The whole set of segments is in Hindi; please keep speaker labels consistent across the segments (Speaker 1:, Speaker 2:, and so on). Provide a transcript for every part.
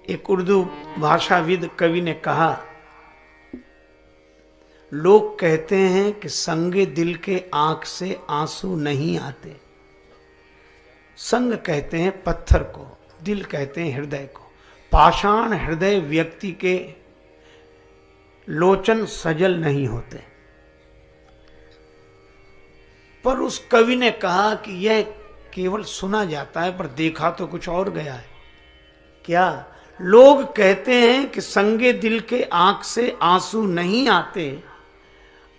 Speaker 1: एक उर्दू भाषाविद कवि ने कहा, लोग कहते हैं कि संगे दिल के आंख से आंसू नहीं आते। संग कहते हैं पत्थर को, दिल कहते हैं हृदय को। पाषाण हृदय व्यक्ति के लोचन सजल नहीं होते। पर उस कवि ने कहा कि यह केवल सुना जाता है, पर देखा तो कुछ और गया है। क्या? लोग कहते हैं कि संगे दिल के आंख से आंसू नहीं आते।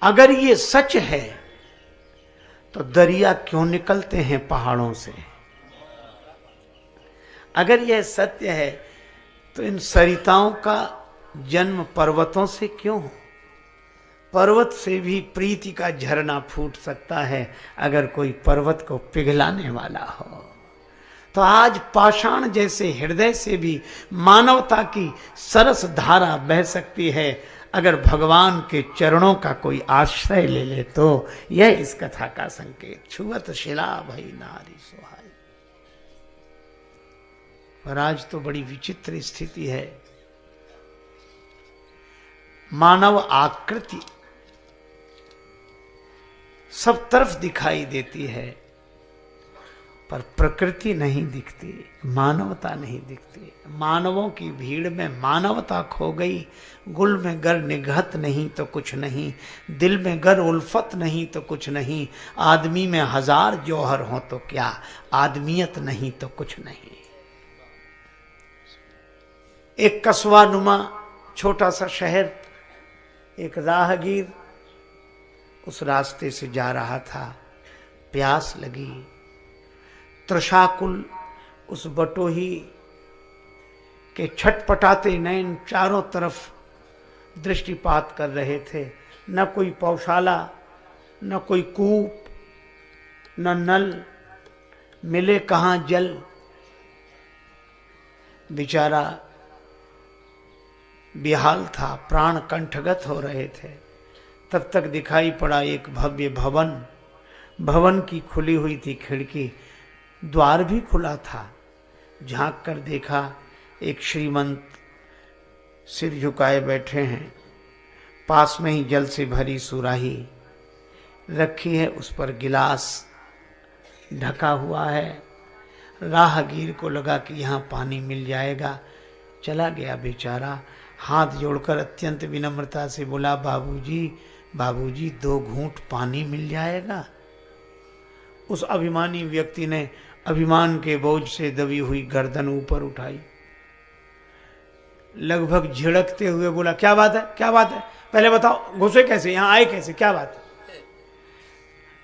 Speaker 1: अगर ये सच है तो दरिया क्यों निकलते हैं पहाड़ों से? अगर यह सत्य है तो इन सरिताओं का जन्म पर्वतों से क्यों हो? पर्वत से भी प्रीति का झरना फूट सकता है अगर कोई पर्वत को पिघलाने वाला हो। तो आज पाषाण जैसे हृदय से भी मानवता की सरस धारा बह सकती है अगर भगवान के चरणों का कोई आश्रय ले ले। तो यह इस कथा का संकेत। छुअत शिला भई नारी सुहाई। पर आज तो बड़ी विचित्र स्थिति है। मानव आकृति सब तरफ दिखाई देती है, पर प्रकृति नहीं दिखती, मानवता नहीं दिखती। मानवों की भीड़ में मानवता खो गई। गुल में गर निगहत नहीं तो कुछ नहीं, दिल में गर उल्फत नहीं तो कुछ नहीं। आदमी में हजार जौहर हो तो क्या, आदमियत नहीं तो कुछ नहीं। एक कस्बा नुमा छोटा सा शहर, एक राहगीर उस रास्ते से जा रहा था। प्यास लगी। तृषाकुल उस बटोही के छटपटाते नयन चारों तरफ दृष्टिपात कर रहे थे। न कोई पौशाला, न कोई कूप, न नल, मिले कहां जल। बेचारा बेहाल था, प्राण कंठगत हो रहे थे। तब तक दिखाई पड़ा एक भव्य भवन। भवन की खुली हुई थी खिड़की, द्वार भी खुला था। झांक कर देखा, एक श्रीमंत सिर झुकाए बैठे हैं। पास में ही जल से भरी सुराही रखी है, उस पर गिलास ढका हुआ है। राहगीर को लगा कि यहाँ पानी मिल जाएगा। चला गया बेचारा, हाथ जोड़कर अत्यंत विनम्रता से बोला, बाबूजी बाबूजी 2 घूंट पानी मिल जाएगा। उस अभिमानी व्यक्ति ने अभिमान के बोझ से दबी हुई गर्दन ऊपर उठाई, लगभग झिड़कते हुए बोला, क्या बात है, क्या बात है, पहले बताओ, घुसे कैसे, यहां आए कैसे, क्या बात है?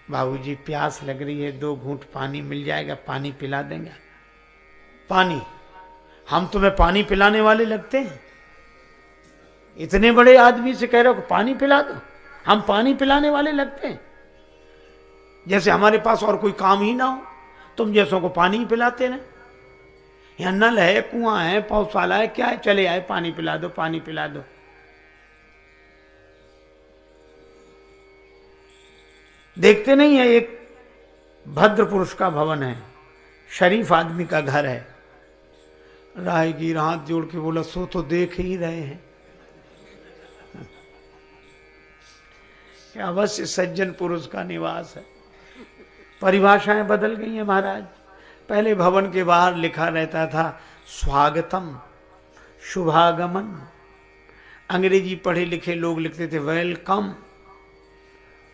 Speaker 1: बाबूजी प्यास लग रही है, 2 घूंट पानी मिल जाएगा, पानी पिला देंगे। पानी? हम तुम्हें पानी पिलाने वाले लगते हैं? इतने बड़े आदमी से कह रहे हो कि पानी पिला दो? हम पानी पिलाने वाले लगते हैं? जैसे हमारे पास और कोई काम ही ना हो, तुम जैसों को पानी ही पिलाते ना। यहां नल है, कुआं है, पौधशाला है, क्या है, चले आए पानी पिला दो, पानी पिला दो। देखते नहीं है, एक भद्र पुरुष का भवन है, शरीफ आदमी का घर है। राहगीर हाथ जोड़ के बोला, सो तो देख ही रहे हैं। अवश्य सज्जन पुरुष का निवास है। परिभाषाएं बदल गई हैं महाराज। पहले भवन के बाहर लिखा रहता था स्वागतम, शुभागमन। अंग्रेजी पढ़े लिखे लोग लिखते थे वेलकम।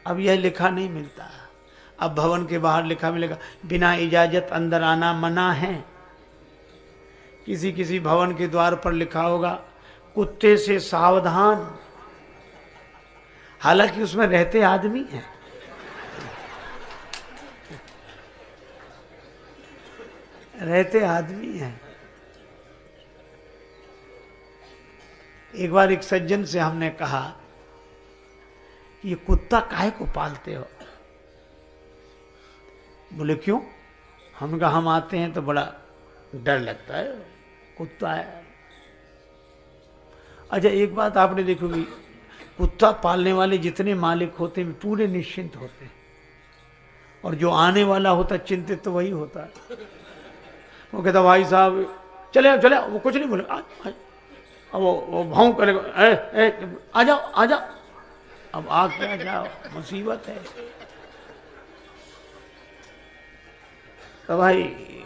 Speaker 1: अब यह लिखा नहीं मिलता। अब भवन के बाहर लिखा मिलेगा, बिना इजाजत अंदर आना मना है। किसी किसी भवन के द्वार पर लिखा होगा, कुत्ते से सावधान। हालांकि उसमें रहते आदमी हैं। रहते आदमी हैं। एक बार एक सज्जन से हमने कहा, ये कुत्ता काहे को पालते हो? बोले क्यों? हम कहा, हम आते हैं तो बड़ा डर लगता है, कुत्ता है। अच्छा एक बात आपने देखोगी, कुत्ता पालने वाले जितने मालिक होते हैं पूरे निश्चिंत होते हैं, और जो आने वाला होता चिंतित तो वही होता है। वो कहता, भाई साहब चले चले, वो कुछ नहीं बोले। अब वो भाव करेगा, आ जाओ आ जाओ। अब आ क्या जाओ, मुसीबत है। तो भाई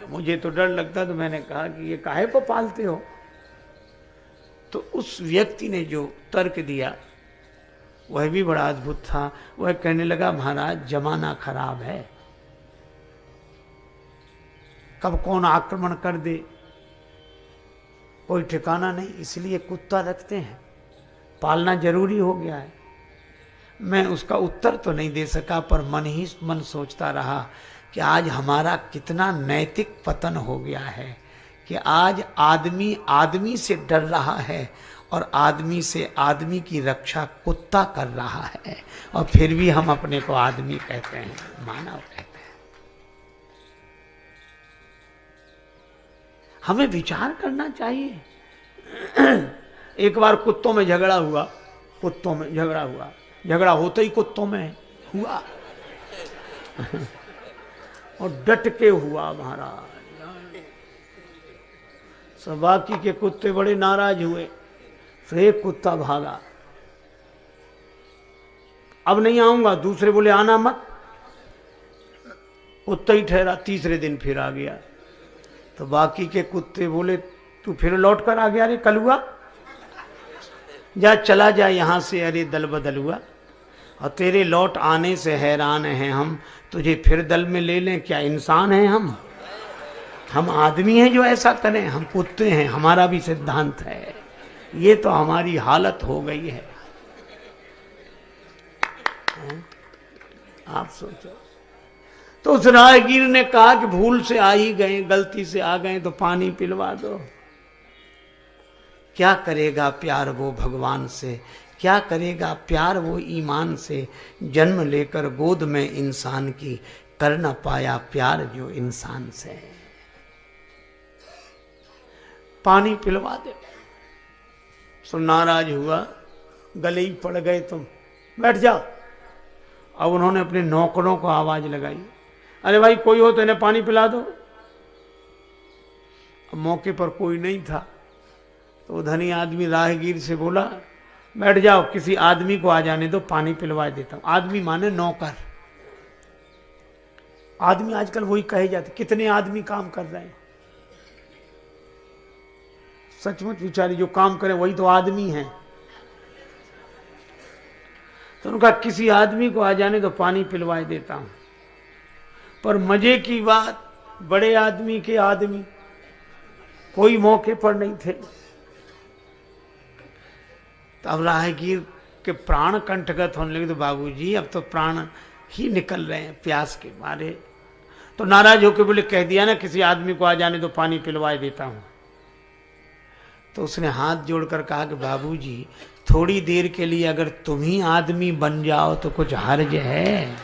Speaker 1: मुझे तो डर लगता, तो मैंने कहा कि ये काहे को पालते हो? तो उस व्यक्ति ने जो तर्क दिया वह भी बड़ा अद्भुत था। वह कहने लगा, महाराज जमाना खराब है, कब कौन आक्रमण कर दे कोई ठिकाना नहीं, इसलिए कुत्ता रखते हैं, पालना जरूरी हो गया है। मैं उसका उत्तर तो नहीं दे सका, पर मन ही मन सोचता रहा कि आज हमारा कितना नैतिक पतन हो गया है कि आज आदमी आदमी से डर रहा है और आदमी से आदमी की रक्षा कुत्ता कर रहा है, और फिर भी हम अपने को आदमी कहते हैं, मानव कहते हैं। हमें विचार करना चाहिए। एक बार कुत्तों में झगड़ा हुआ, कुत्तों में झगड़ा हुआ, झगड़ा होते ही कुत्तों में हुआ और डट के हुआ महाराज। सब बाकी के कुत्ते बड़े नाराज हुए, फिर एक कुत्ता भागा, अब नहीं आऊंगा। दूसरे बोले आना मत, कुत्ता ही ठहरा। तीसरे दिन फिर आ गया, तो बाकी के कुत्ते बोले तू फिर लौट कर आ गया, अरे कलुआ जा, चला जा यहां से, अरे दल बदल हुआ, और तेरे लौट आने से हैरान हैं हम, तुझे फिर दल में ले लें, क्या इंसान हैं हम आदमी हैं जो ऐसा करें? हम कुत्ते हैं, हमारा भी सिद्धांत है। ये तो हमारी हालत हो गई है। आप सोचो। तो उस राहगीर ने कहा कि भूल से आ ही गए, गलती से आ गए तो पानी पिलवा दो। क्या करेगा प्यार वो भगवान से, क्या करेगा प्यार वो ईमान से, जन्म लेकर गोद में इंसान की, कर न पाया प्यार जो इंसान से। पानी पिलवा दे। सो नाराज हुआ, गले ही पड़ गए, तुम बैठ जाओ। अब उन्होंने अपने नौकरों को आवाज लगाई, अरे भाई कोई हो तो इन्हें पानी पिला दो। अब मौके पर कोई नहीं था, तो धनी आदमी राहगीर से बोला, बैठ जाओ, किसी आदमी को आ जाने दो, पानी पिलवा देता हूं। आदमी माने नौकर। आदमी आजकल वही कहे जाते, कितने आदमी काम कर रहे हैं। सचमुच विचारी, जो काम करे वही तो आदमी है। तो उनका किसी आदमी को आ जाने तो पानी पिलवाए देता हूं। पर मजे की बात, बड़े आदमी के आदमी कोई मौके पर नहीं थे। तब राहगीर के प्राण कंठगत होने लगे, तो बाबूजी अब तो प्राण ही निकल रहे हैं प्यास के मारे। तो नाराज होकर बोले, कह दिया ना किसी आदमी को आ जाने तो पानी पिलवाए देता हूं। तो उसने हाथ जोड़कर कहा कि बाबूजी थोड़ी देर के लिए अगर तुम ही आदमी बन जाओ तो कुछ हर्ज है?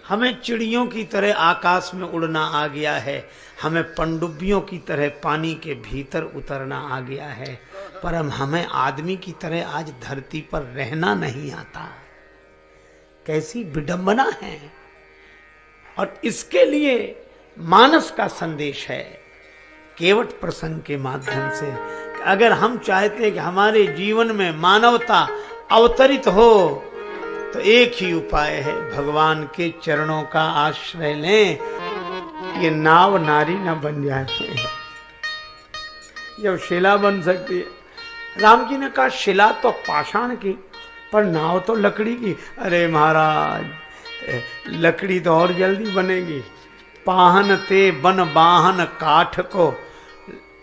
Speaker 1: हमें चिड़ियों की तरह आकाश में उड़ना आ गया है, हमें पनडुब्बियों की तरह पानी के भीतर उतरना आ गया है, पर हमें आदमी की तरह आज धरती पर रहना नहीं आता। कैसी विडंबना है। और इसके लिए मानस का संदेश है केवट प्रसंग के माध्यम से। अगर हम चाहते हैं कि हमारे जीवन में मानवता अवतरित हो, तो एक ही उपाय है, भगवान के चरणों का आश्रय लें। ये नाव नारी न बन जाए। जब शिला बन सकती है। राम जी ने कहा शिला तो पाषाण की, पर नाव तो लकड़ी की। अरे महाराज, लकड़ी तो और जल्दी बनेगी। पाहन ते बन बाहन काठ को,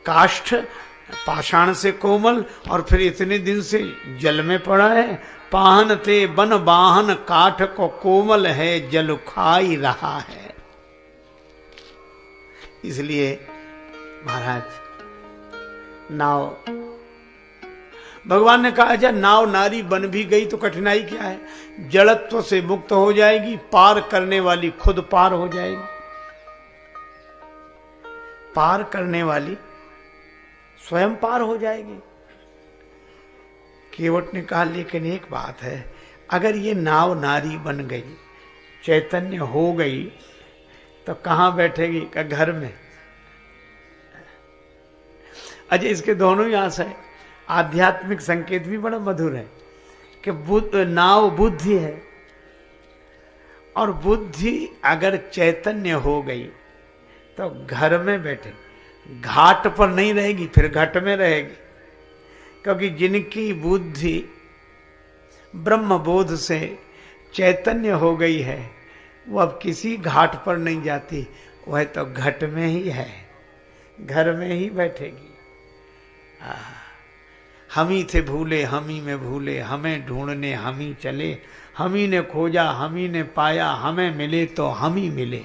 Speaker 1: काष्ठ पाषाण से कोमल, और फिर इतने दिन से जल में पड़ा है। पाहन ते बन बाहन काठ को कोमल है, जल खाई रहा है। इसलिए महाराज नाव, भगवान ने कहा अच्छा नाव नारी बन भी गई तो कठिनाई क्या है? जड़त्व से मुक्त हो जाएगी, पार करने वाली खुद पार हो जाएगी। पार करने वाली स्वयं पार हो जाएगी। केवट ने कहा लेकिन एक बात है, अगर ये नाव नारी बन गई, चैतन्य हो गई तो कहाँ बैठेगी? का घर में। अजय इसके दोनों ही आस है। आध्यात्मिक संकेत भी बड़ा मधुर है कि नाव बुद्धि है, और बुद्धि अगर चैतन्य हो गई तो घर में बैठे, घाट पर नहीं रहेगी, फिर घट में रहेगी। क्योंकि जिनकी बुद्धि ब्रह्म बोध से चैतन्य हो गई है वो अब किसी घाट पर नहीं जाती, वह तो घट में ही है, घर में ही बैठेगी। हम ही थे भूले हम ही में भूले, हमें ढूंढने हम ही चले, हम ही ने खोजा हम ही ने पाया, हमें मिले तो हम ही मिले।